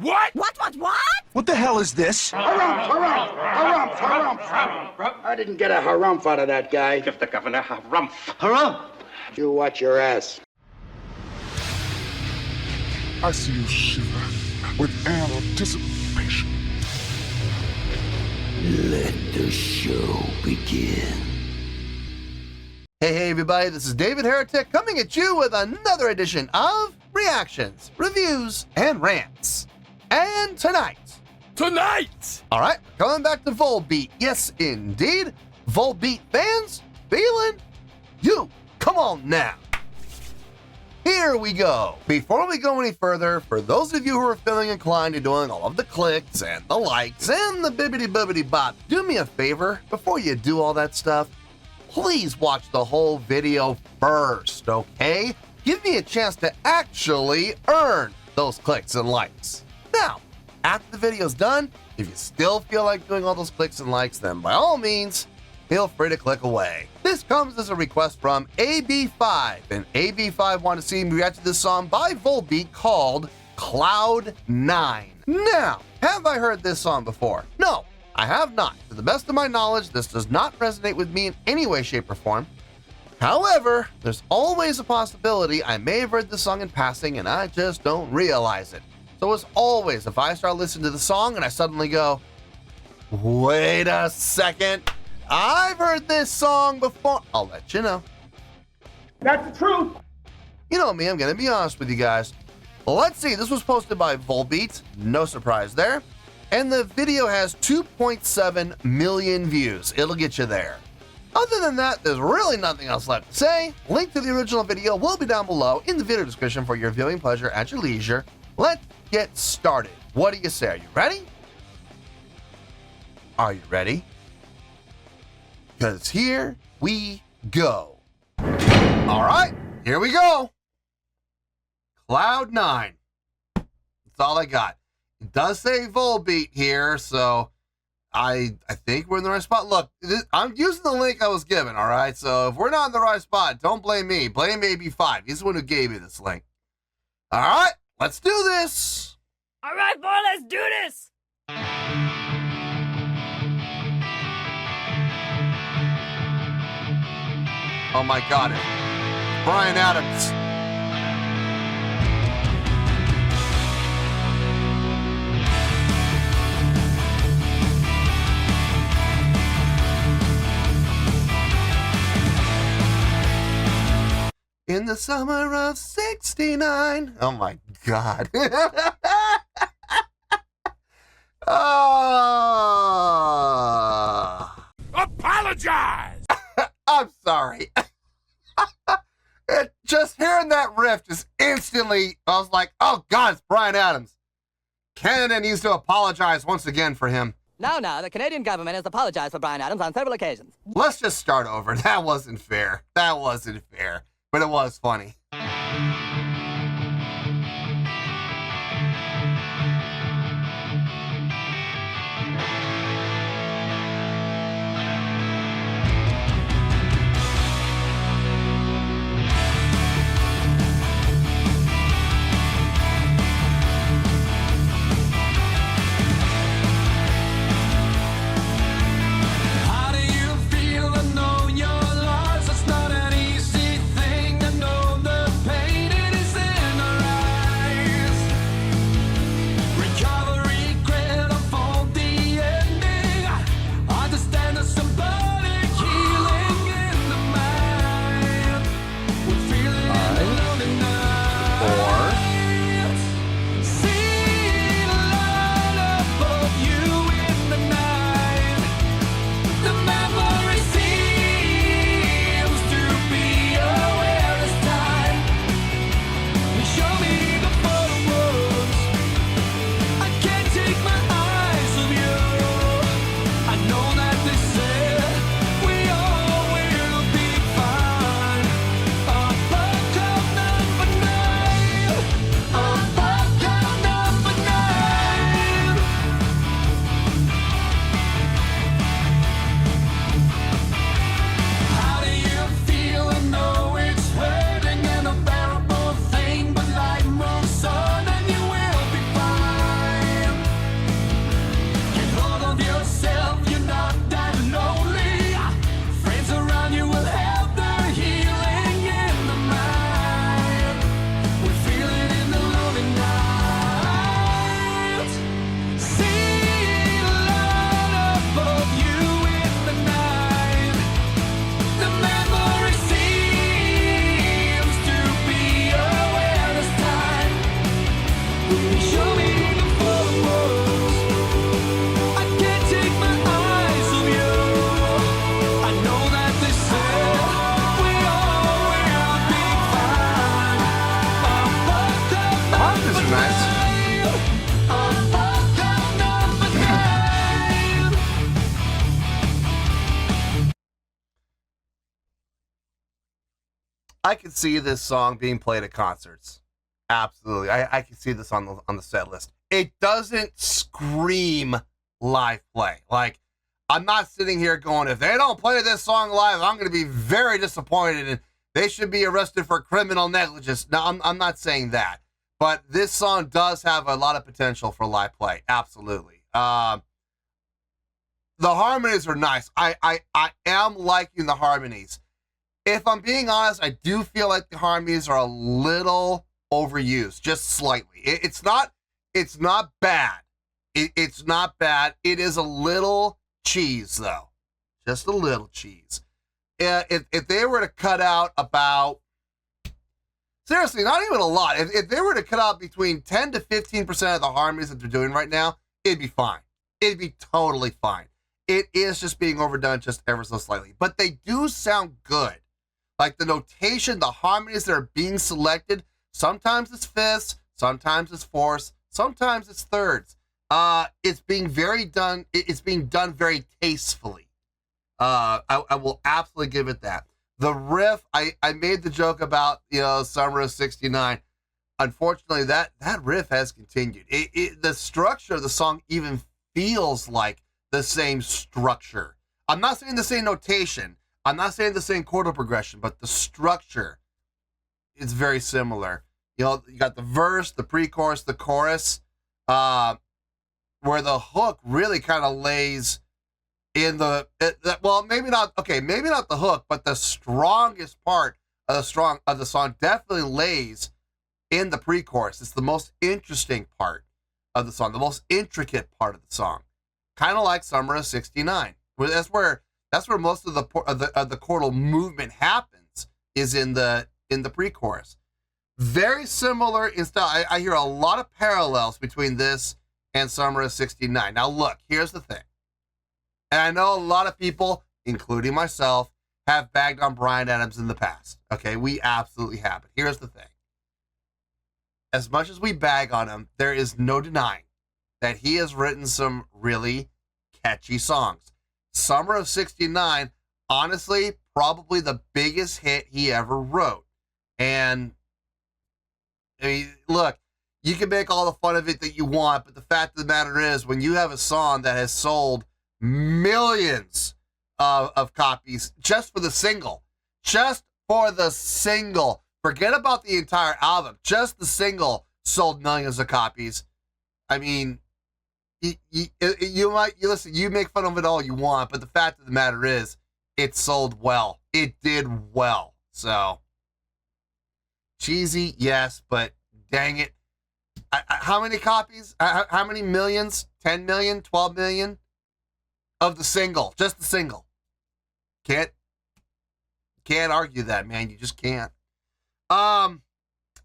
What? What? What the hell is this? Harumph. I didn't get a harumph out of that guy. Give the governor harumph. Harumph. You watch your ass. I see you shiver with anticipation. Let the show begin. Hey everybody, this is David Heretic coming at you with another edition of Reactions, Reviews, and Rants. And tonight, alright, coming back to Volbeat. Yes, indeed, Volbeat Fans feeling you. Come on now. Here we go. Before we go any further, for those of you who are feeling inclined to doing all of the clicks and the likes and the bibbity-bobbity bop, do me a favor, before you do all that stuff, please watch the whole video first, okay? Give me a chance to actually earn those clicks and likes. Now, after the video's done, if you still feel like doing all those clicks and likes, then by all means, feel free to click away. This comes as a request from AB5, and AB5 wanted to see me react to this song by Volbeat called Cloud 9. Now, have I heard this song before? No, I have not. To the best of my knowledge, this does not resonate with me in any way, shape, or form. However, there's always a possibility I may have heard this song in passing and I just don't realize it. So as always, if I start listening to the song and I suddenly go, wait a second, I've heard this song before, I'll let you know. That's the truth. You know me, I'm gonna be honest with you guys. Let's see, this was posted by Volbeat, no surprise there. And the video has 2.7 million views. It'll get you there. Other than that, there's really nothing else left to say. Link to the original video will be down below in the video description for your viewing pleasure at your leisure. Let's get started. What do you say? Are you ready? Are you ready? Because here we go. All right, here we go. Cloud 9. That's all I got. It does say Volbeat here, so I think we're in the right spot. Look, I'm using the link I was given, all right? So if we're not in the right spot, don't blame me. Blame AB5. He's the one who gave me this link. All right, let's do this. All right, boy, let's do this. Oh my God, it's Bryan Adams. In the summer of '69. Oh my God. Apologize! I'm sorry. Just hearing that riff just instantly, I was like, oh God, it's Bryan Adams. Canada needs to apologize once again for him. Now, the Canadian government has apologized for Bryan Adams on several occasions. Let's just start over. That wasn't fair. That wasn't fair. But it was funny. How do you feel? I know your lies. It's not an easy thing. I know that I could see this song being played at concerts. Absolutely. I can see this on the set list. It doesn't scream live play. Like, I'm not sitting here going, if they don't play this song live, I'm going to be very disappointed and they should be arrested for criminal negligence. No, I'm not saying that. But this song does have a lot of potential for live play. Absolutely. The harmonies are nice. I am liking the harmonies. If I'm being honest, I do feel like the harmonies are a little overused, just slightly. It's not bad. It's not bad. It is a little cheese, though. Just a little cheese. If they were to cut out about, seriously, not even a lot. If they were to cut out between 10 to 15% of the harmonies that they're doing right now, it'd be fine. It'd be totally fine. It is just being overdone just ever so slightly. But they do sound good. Like the notation, the harmonies that are being selected, sometimes it's fifths, sometimes it's fourths, sometimes it's thirds. It's being done very tastefully. I will absolutely give it that. The riff, I made the joke about, Summer of 69. Unfortunately, that riff has continued. The structure of the song even feels like the same structure. I'm not saying the same notation. I'm not saying the same chordal progression, but the structure is very similar. You got the verse, the pre-chorus, the chorus, where the hook really kind of lays in maybe not the hook, but the strongest part of the song definitely lays in the pre-chorus. It's the most interesting part of the song, the most intricate part of the song, kind of like Summer of 69. That's where most of the chordal movement happens, is in the pre-chorus. Very similar in style. I hear a lot of parallels between this and Summer of 69. Now look, here's the thing. And I know a lot of people, including myself, have bagged on Bryan Adams in the past. Okay, we absolutely have. But here's the thing. As much as we bag on him, there is no denying that he has written some really catchy songs. Summer of 69, honestly, probably the biggest hit he ever wrote. And, I mean, look, you can make all the fun of it that you want, but the fact of the matter is, when you have a song that has sold millions of copies just for the single, forget about the entire album, just the single sold millions of copies. I mean, you make fun of it all you want, but the fact of the matter is, it sold well. It did well. So, cheesy, yes, but dang it. How many copies? How many millions? 10 million? 12 million? Of the single. Just the single. Can't argue that, man. You just can't. I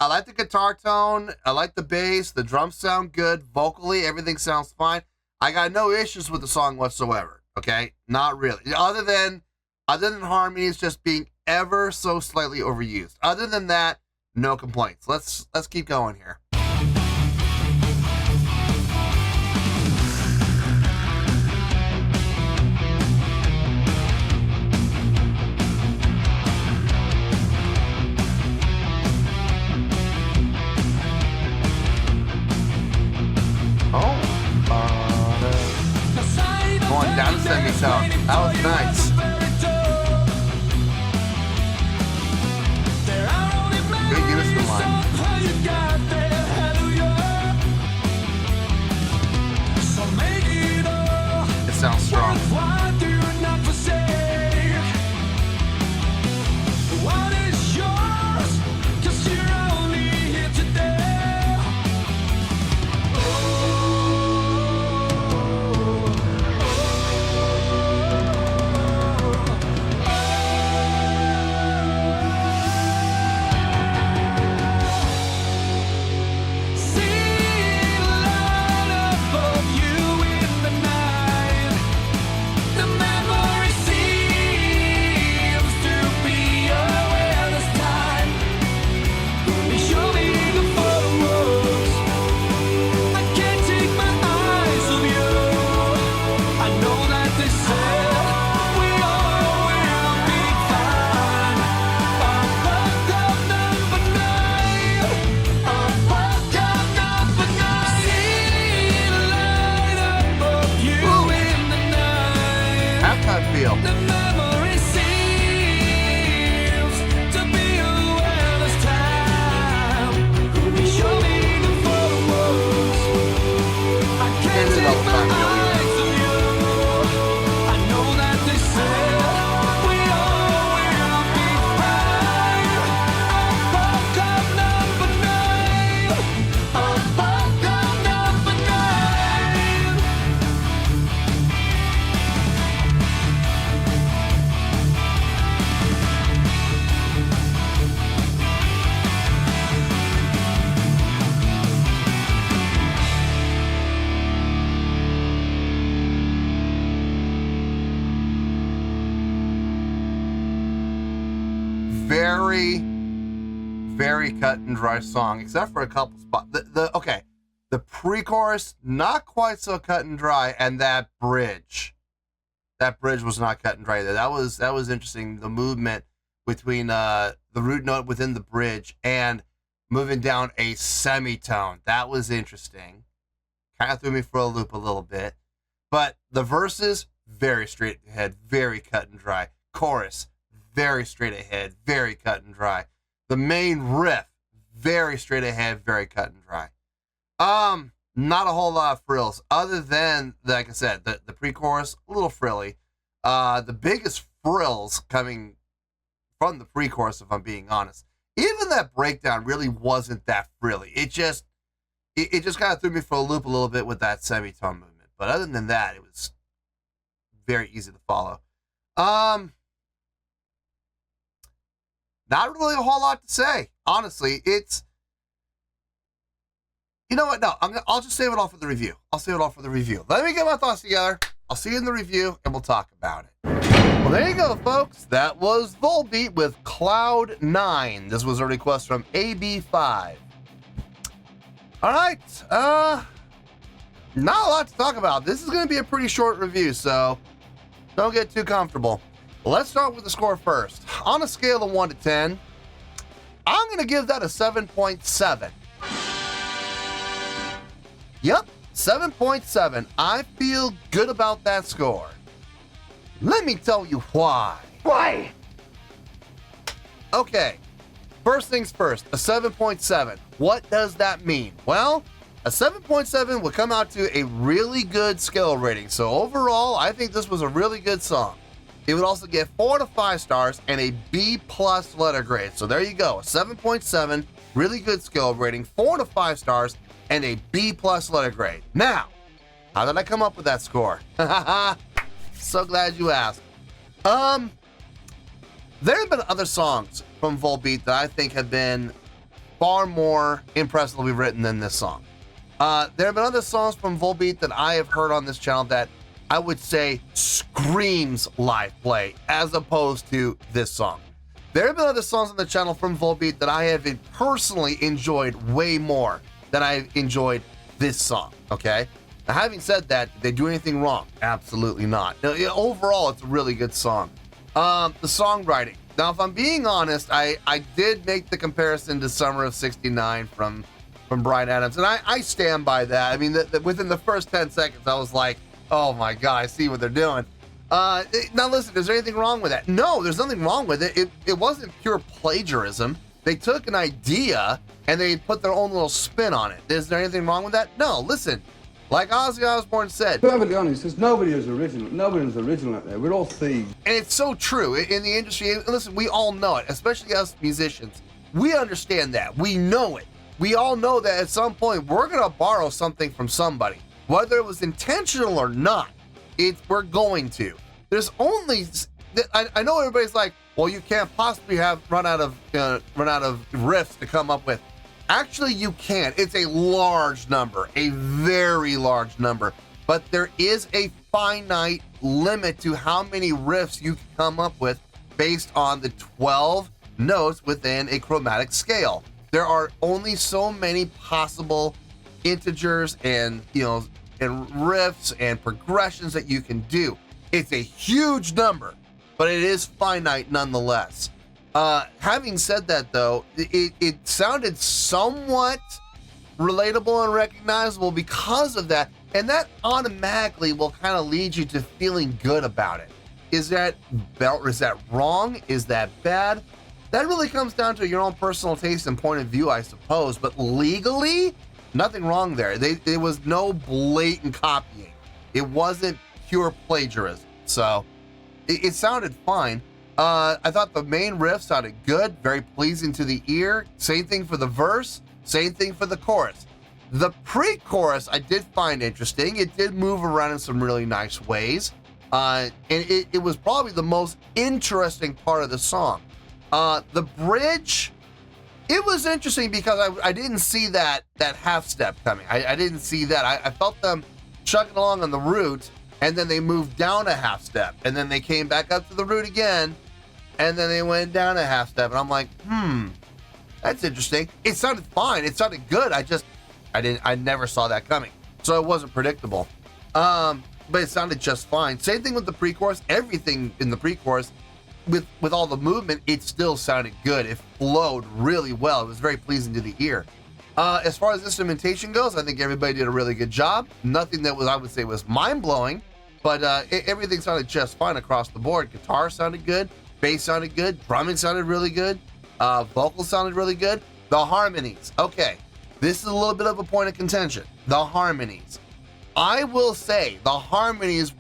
like the guitar tone. I like the bass. The drums sound good. Vocally, everything sounds fine. I got no issues with the song whatsoever. Okay? Not really. Other than harmonies just being ever so slightly overused. Other than that, no complaints. Let's keep going here. Going down to semitone. That was nice. Good unison line. It sounds strong. very, very cut and dry song, except for a couple spots. The pre-chorus, not quite so cut and dry, and that bridge was not cut and dry either. That was interesting. The movement between the root note within the bridge and moving down a semitone. That was interesting. Kind of threw me for a loop a little bit. But the verses, very straight ahead, very cut and dry. Chorus, very straight ahead, very cut and dry. The main riff, very straight ahead, very cut and dry. Not a whole lot of frills, other than, like I said, the pre-chorus, a little frilly. The biggest frills coming from the pre-chorus, if I'm being honest. Even that breakdown really wasn't that frilly. It just kind of threw me for a loop a little bit with that semitone movement. But other than that, it was very easy to follow. Not really a whole lot to say. Honestly, it's... You know what? No, I'll just save it all for the review. Let me get my thoughts together. I'll see you in the review, and we'll talk about it. Well, there you go, folks. That was Volbeat with Cloud 9. This was a request from AB5. All right. Not a lot to talk about. This is going to be a pretty short review, so don't get too comfortable. Let's start with the score first. On a scale of 1 to 10, I'm going to give that a 7.7. Yep, 7.7. I feel good about that score. Let me tell you why. Why? Okay, first things first, a 7.7. What does that mean? Well, a 7.7 would come out to a really good skill rating. So overall, I think this was a really good song. It would also get 4 to 5 stars and a B+ letter grade. So there you go, a 7.7, really good skill rating, 4 to 5 stars, and a B+ letter grade. Now, how did I come up with that score? So glad you asked. There have been other songs from Volbeat that I think have been far more impressively written than this song. There have been other songs from Volbeat that I have heard on this channel that I would say screams live play as opposed to this song. There have been other songs on the channel from Volbeat that I have personally enjoyed way more than I enjoyed this song, okay? Now, having said that, did they do anything wrong? Absolutely not. Now, overall, it's a really good song. The songwriting. Now, if I'm being honest, I did make the comparison to Summer of '69 from Bryan Adams, and I stand by that. I mean, within the first 10 seconds, I was like, oh my God, I see what they're doing. Now, listen, is there anything wrong with that? No, there's nothing wrong with it. It wasn't pure plagiarism. They took an idea and they put their own little spin on it. Is there anything wrong with that? No, listen. Like Ozzy Osbourne said, perfectly honest, there's nobody is original. Nobody's original out there. We're all thieves. And it's so true in the industry. Listen, we all know it, especially us musicians. We understand that. We know it. We all know that at some point we're gonna borrow something from somebody, whether it was intentional or not. We're going to. There's only. I know everybody's like, well, you can't possibly run out of riffs to come up with. Actually, you can. It's a large number, a very large number, but there is a finite limit to how many riffs you can come up with based on the 12 notes within a chromatic scale. There are only so many possible integers and riffs and progressions that you can do. It's a huge number, but it is finite nonetheless. Having said that, though, it sounded somewhat relatable and recognizable because of that, and that automatically will kind of lead you to feeling good about it. Is that wrong? Is that bad? That really comes down to your own personal taste and point of view, I suppose, but legally, nothing wrong there. There was no blatant copying. It wasn't pure plagiarism, so it sounded fine. I thought the main riff sounded good, very pleasing to the ear. Same thing for the verse, same thing for the chorus. The pre-chorus I did find interesting. It did move around in some really nice ways. And it was probably the most interesting part of the song. The bridge, it was interesting because I didn't see that half step coming. I didn't see that. I felt them chugging along on the root, and then they moved down a half step, and then they came back up to the root again. and then they went down a half step, and I'm like, that's interesting. It sounded fine. It sounded good. I never saw that coming. So it wasn't predictable. But it sounded just fine. Same thing with the pre-chorus. Everything in the pre-chorus, with all the movement, it still sounded good. It flowed really well. It was very pleasing to the ear. As far as instrumentation goes, I think everybody did a really good job. Nothing that was, I would say, was mind-blowing, but everything sounded just fine across the board. Guitar sounded good. Bass sounded good. Drumming sounded really good. Vocals sounded really good. The harmonies. Okay, this is a little bit of a point of contention. The harmonies. I will say the harmonies,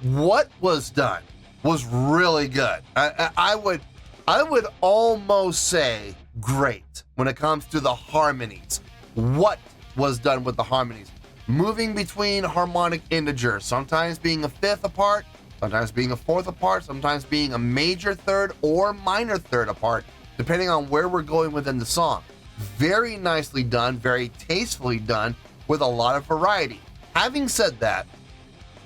what was done was really good. I would almost say great when it comes to the harmonies. What was done with the harmonies? Moving between harmonic integers, sometimes being a fifth apart, sometimes being a fourth apart, sometimes being a major third or minor third apart, depending on where we're going within the song. Very nicely done, very tastefully done, with a lot of variety. Having said that,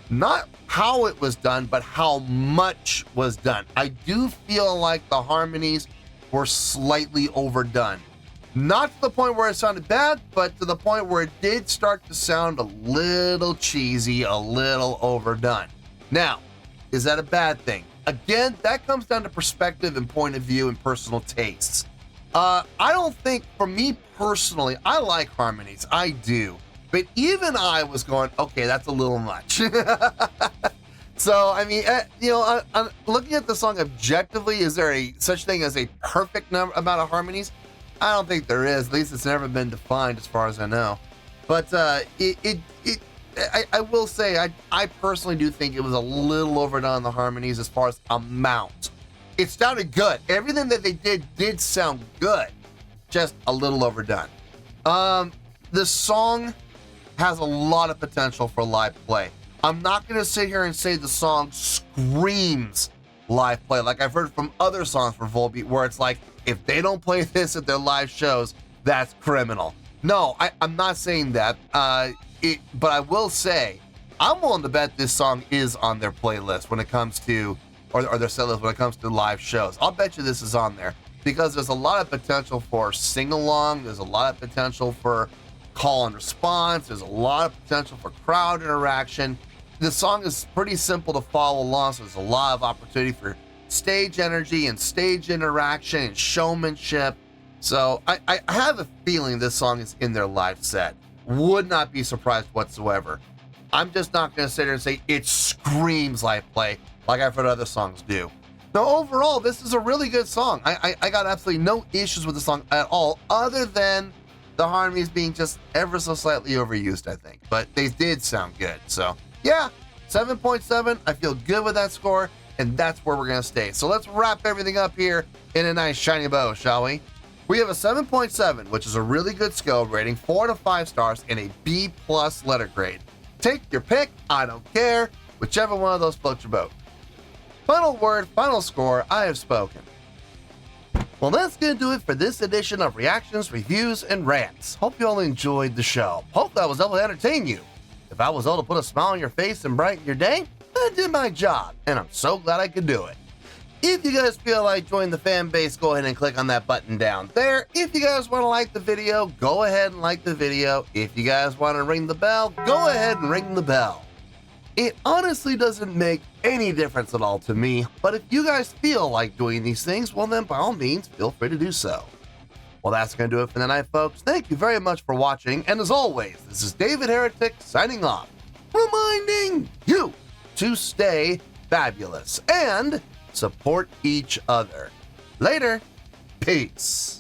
not how it was done, but how much was done. I do feel like the harmonies were slightly overdone. Not to the point where it sounded bad, but to the point where it did start to sound a little cheesy, a little overdone. Now, is that a bad thing? Again, that comes down to perspective and point of view and personal tastes. I don't think, for me personally, I like harmonies. I do. But even I was going, okay, that's a little much. So, I mean, looking at the song objectively, is there a such thing as a perfect amount of harmonies? I don't think there is. At least it's never been defined as far as I know. But I will say, I personally do think it was a little overdone on the harmonies as far as amount. It sounded good. Everything that they did sound good. Just a little overdone. The song has a lot of potential for live play. I'm not going to sit here and say the song screams live play like I've heard from other songs for Volbeat, where it's like, if they don't play this at their live shows, that's criminal. No, I'm not saying that. But I will say, I'm willing to bet this song is on their playlist when it comes to, or their set list when it comes to live shows. I'll bet you this is on there, because there's a lot of potential for sing-along. There's a lot of potential for call and response. There's a lot of potential for crowd interaction. The song is pretty simple to follow along, so there's a lot of opportunity for stage energy and stage interaction and showmanship. So I have a feeling this song is in their live set. Would not be surprised whatsoever. I'm just not going to sit here and say it screams live play like I've heard other songs do. Now, overall, this is a really good song. I got absolutely no issues with the song at all, other than the harmonies being just ever so slightly overused, I think. But they did sound good. So, yeah, 7.7. I feel good with that score, and that's where we're going to stay. So let's wrap everything up here in a nice shiny bow, shall we? We have a 7.7, which is a really good skill rating, 4 to 5 stars, and a B+ letter grade. Take your pick. I don't care. Whichever one of those floats your boat. Final word, final score, I have spoken. Well, that's going to do it for this edition of Reactions, Reviews, and Rants. Hope you all enjoyed the show. Hope that was able to entertain you. If I was able to put a smile on your face and brighten your day, I did my job, and I'm so glad I could do it. If you guys feel like joining the fan base, go ahead and click on that button down there. If you guys want to like the video, go ahead and like the video. If you guys want to ring the bell, go ahead and ring the bell. It honestly doesn't make any difference at all to me, but if you guys feel like doing these things, well then by all means, feel free to do so. Well, that's going to do it for tonight, folks. Thank you very much for watching, and as always, this is David Heretic signing off, reminding you to stay fabulous and support each other. Later. Peace.